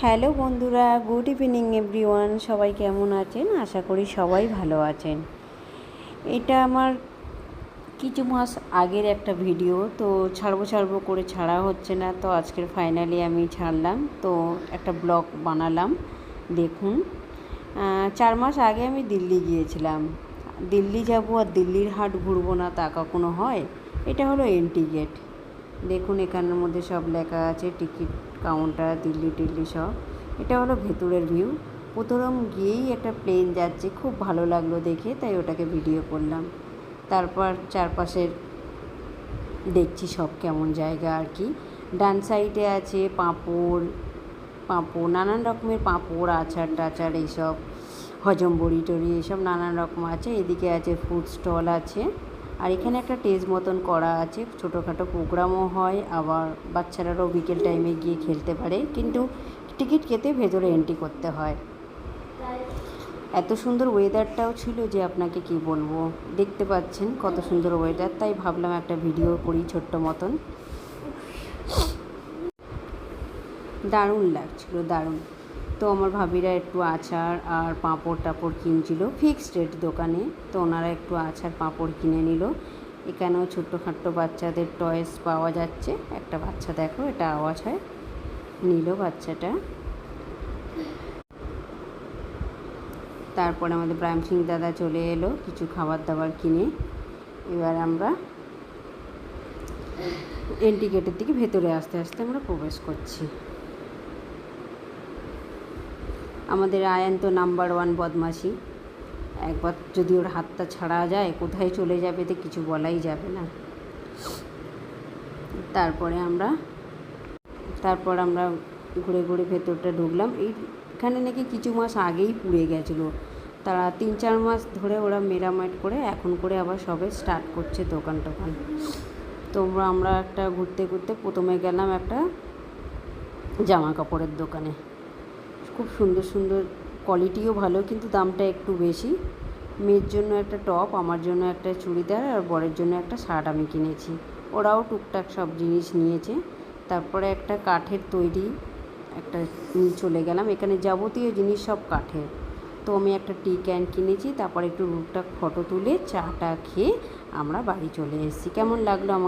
Hello বন্ধুরা, good evening everyone. সবাই কেমন আছেন? আশা করি সবাই ভালো আছেন। এটা আমার কিছু মাস আগের একটা ভিডিও, তো ছাড়বো করে ছাড়া হচ্ছে না, তো আজকের ফাইনালি আমি ছাড়লাম। তো একটা ব্লগ বানালাম, দেখুন। 4 মাস আগে আমি দিল্লি গিয়েছিলাম। দিল্লি যাব আর দিল্লির হাট ঘুরবো না তা কখনো হয়? এটা হলো এন্ট্রি গেট। দেখুন এখানের মধ্যে সব লেখা আছে, টিকিট কাউন্টার, দিল্লি সব। এটা হলো ভেতরের ভিউ। প্রথম গিয়েই একটা প্লেন যাচ্ছে, খুব ভালো লাগলো দেখে, তাই ওটাকে ভিডিও করলাম। তারপর চারপাশের দেখছি সব কেমন জায়গা আর কি। ডান সাইডে আছে পাঁপড়, নানান রকমের পাঁপড়, আচার টাচার, এইসব হজম বড়ি টড়ি এইসব নানান রকম আছে। এদিকে আছে ফুড স্টল আছে, আর এখানে একটা টেজ মতন করা আছে। ছোটোখাটো প্রোগ্রামও হয়, আবার বাচ্চারাও বিকেল টাইমে গিয়ে খেলতে পারে, কিন্তু টিকিট কেটে ভেতরে এন্ট্রি করতে হয়। এত সুন্দর ওয়েদারটাও ছিল যে আপনাকে কি বলবো। দেখতে পাচ্ছেন কত সুন্দর ওয়েদার, তাই ভাবলাম একটা ভিডিও করি ছোট্ট মতন। দারুণ লাগছিল, দারুণ। তো আমার ভাবিরা একটু আচার আর পাঁপড় টাপড় কিনছিল ফিক্সড রেট দোকানে, তো ওনারা একটু আচার পাঁপড় কিনে নিল। এখানেও ছোট্টখাট্টো বাচ্চাদের টয়েস পাওয়া যাচ্ছে। একটা বাচ্চা দেখো, এটা আওয়াজ হয়, নিল বাচ্চাটা। তারপরে আমাদের প্রাইম সিং দাদা চলে এলো কিছু খাবার দাবার কিনে। এবার আমরা এন্ট্রি গেটের দিকে ভেতরে আস্তে আস্তে আমরা প্রবেশ করছি। আমাদের আয়ান তো নাম্বার 1 বদমাশি। একবার যদি ওর হাতটা ছাড়া যায় কোথায় চলে যাবে তো কিছু বলাই যাবে না। তারপর আমরা ঘুরে ঘুরে ভেতরটা ঢুকলাম। এইখানে নাকি কিছু মাস আগেই পুড়ে গেছিলো, তারা 3-4 মাস ধরে ওরা মেরামত করে এখন করে আবার সবে স্টার্ট করছে দোকান টোকান। তো আমরা একটা ঘুরতে প্রথমে গেলাম একটা জামা কাপড়ের দোকানে। খুব সুন্দর সুন্দর, কোয়ালিটিও ভালো, কিন্তু দামটা একটু বেশি। মেয়ের জন্য একটা টপ, আমার জন্য একটা চুড়িদার, আর বরের জন্য একটা শার্ট আমি কিনেছি। ওরাও টুকটাক সব জিনিস নিয়েছে। তারপরে একটা কাঠের তৈরি একটা চলে গেলাম, এখানে যাবতীয় জিনিস সব কাঠের। তো আমি একটা টি ক্যান কিনেছি। তারপরে একটু টুকটাক ফটো তুলে চাটা খেয়ে আমরা বাড়ি চলে এসেছি। কেমন লাগলো আমাকে